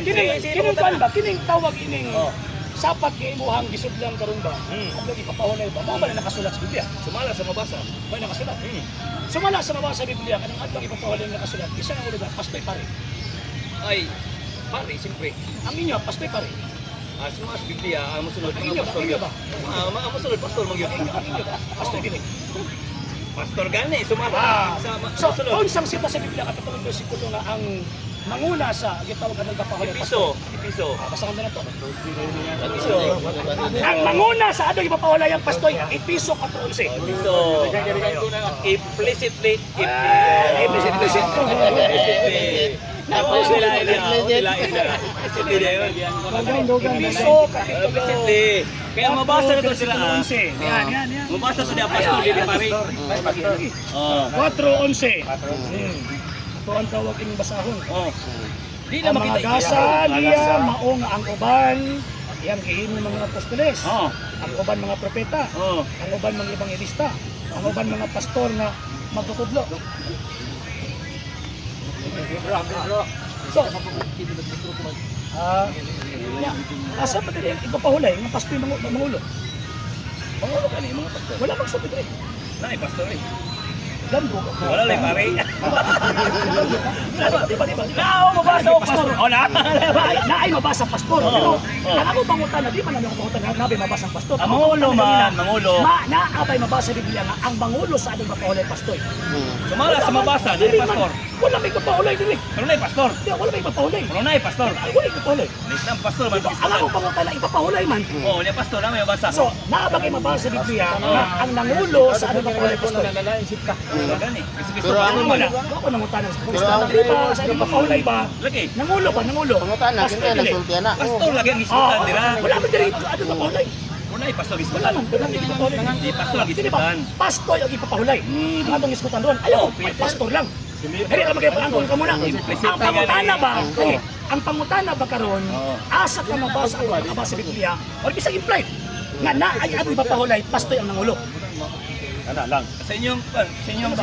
Kining kuan ba? Kining tawag ining sapat kay imuhang gisudlan karon ba? At lagi papahulay ba? Mao ba na nakasulat sa Biblia? Sumala sa mabasa. May nakasulat. Sumala sa mabasa sa Biblia kanang adlaw ipapahulay nga nakasulat. Isa nga ulo pastoy pare. Ay, pare, siyempre. Ang inyo pastoy pare. Sumala sa Biblia, ang musunod Ang inyo ba? Ang musunod, pastor Ang inyo ba? Pastoy gini. Pastor gani, sumala. So, unsang sita sa Biblia kapitulong bersikulo nga ang manguna sa gitawag kanang papahulay Ipiso. basahan na to. Ipiso. Ang manguna sa adlaw ipapahulay ang pastoy Episo 4:11. Ipiso. Implicitly. Implicit. Tapos nilain na. Episo Implicitly. Kaya mabasa na to sila. Yan. Mabasa to niya, pastor, hindi pare. 4:11. Ito ang tawag ining basahon. Di na Ang mga makita gasa niya maong ang uban yang gihin ng mga apostoles. Ang uban mga propeta. Ang uban mga ebangelista. Ang uban mga pastor nga magtutudlo. So, asa pa din ipapahulay ng pastoy mangulo. Mangulo ka ni mga pastor. Wala magsabit rin. Nay, pastor eh. Lambo. Wala lang pare. Di ba? Mabasa o pastor. Naay mabasa pastor. Pero ang ako pangutan na di man namin ako pangutan na nabi mabasa ang pastor. Ang mangulo man, mangulo. Naabay mabasa Biblia nga ang mangulo sa ating papahulay pastor. Sumala sa mabasa, di pastor. Wala may papahulay din eh. Pero nay pastor. Wala may papahulay. Pero nay pastor. Wala may papahulay. Nisang pastor man Ang ako pangutan na ipapahulay man. niya pastor na may mabasa. So, naabay mabasa Biblia nga ang nangulo sa ating papahulay pastor. Gani. Pero ano man ako nangutan sa Kristo. Di ba sa ating papahulay ba? Lagi. Nangulo. Pangutan na, kita nagsulti na. Pastor lagi ang isutan dira. Wala man diri ating papahulay. Wala ay pastor Wala isutan. man, wala man ipapahulay. Di pastor lagi Hindi ba? isutan. Pastor yung ipapahulay. Ang atong iskutan doon. Ayaw, may pastor lang. Hindi ka magkipangkol ka muna. Ang pangutana ba? Ang pangutana ba karon? Asa ka mabasa ang makabasa Biblia? O bisag implied. Nga na ay atong ipapahulay, pastor ang nangulo. Sa inyong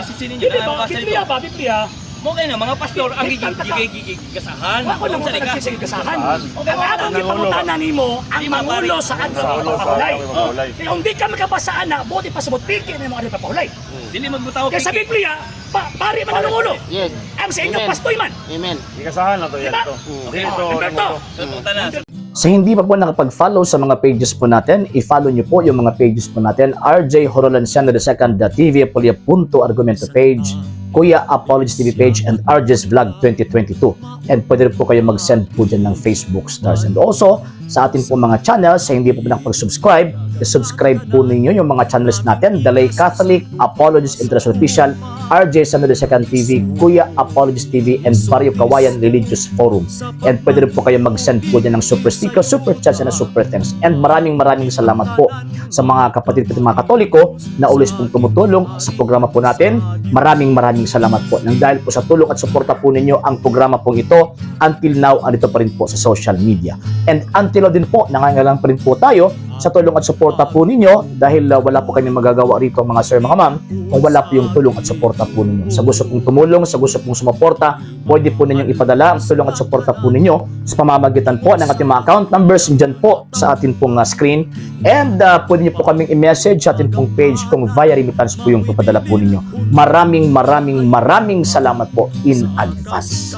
sisisi ninyo Hindi na ba? mabasa Biblia ito. ba? Biblia? Mo kayo na mga pastor ang gigigasahan. Ako lang Sa sa ka. nagsigasahan. Ang atong ipangutana nimo ang mangulo sa atong ipapahulay. Kaya kung di ka makabasaan na, buti pa sa butiki na yung mga ipapahulay. Dili magbutaw Kaya sa Biblia, pare man ang nangulo. Yes. Ang sa inyo, Amen. pastoy man. Amen. Ikasahan na to yan Diba? to. Okay. Ito. So tanan. Sa hindi pa po nakapag-follow sa mga pages po natin, i-follow nyo po yung mga pages po natin, RJ Horolanciano II, TV Apolia Punto Argumento page, Kuya Apologies TV page, and RJ's Vlog 2022. And pwede rin po kayo mag-send po dyan ng Facebook stars. And also, sa ating po mga channels, sa hindi po nakapag-subscribe, i-subscribe po ninyo yung mga channels natin, The Lay Catholic, Apologies International Official, RJ Sanado II TV, Kuya Apologies TV, and Barrio Kawayan Religious Forum. And pwede rin po kayo mag-send po dyan ng super sticker, super chats, and super thanks. And maraming salamat po sa mga kapatid at mga Katoliko na always pong tumutulong sa programa po natin. Maraming salamat po. Nang dahil po sa tulong at suporta po ninyo, ang programa pong ito, until now, andito pa rin po sa social media. And until now din po, nangangailangan pa rin po tayo sa tulong at suporta po ninyo dahil wala po kami magagawa rito mga sir, mga ma'am, kung wala po yung tulong at suporta po ninyo. Sa gusto pong tumulong, sa gusto pong sumuporta, pwede po ninyong ipadala ang tulong at suporta po ninyo sa pamamagitan po ng ating mga account numbers dyan po sa ating pong screen. And pwede niyo po kaming i-message sa ating pong page kung via remittance po yung papadala po ninyo. Maraming salamat po in advance.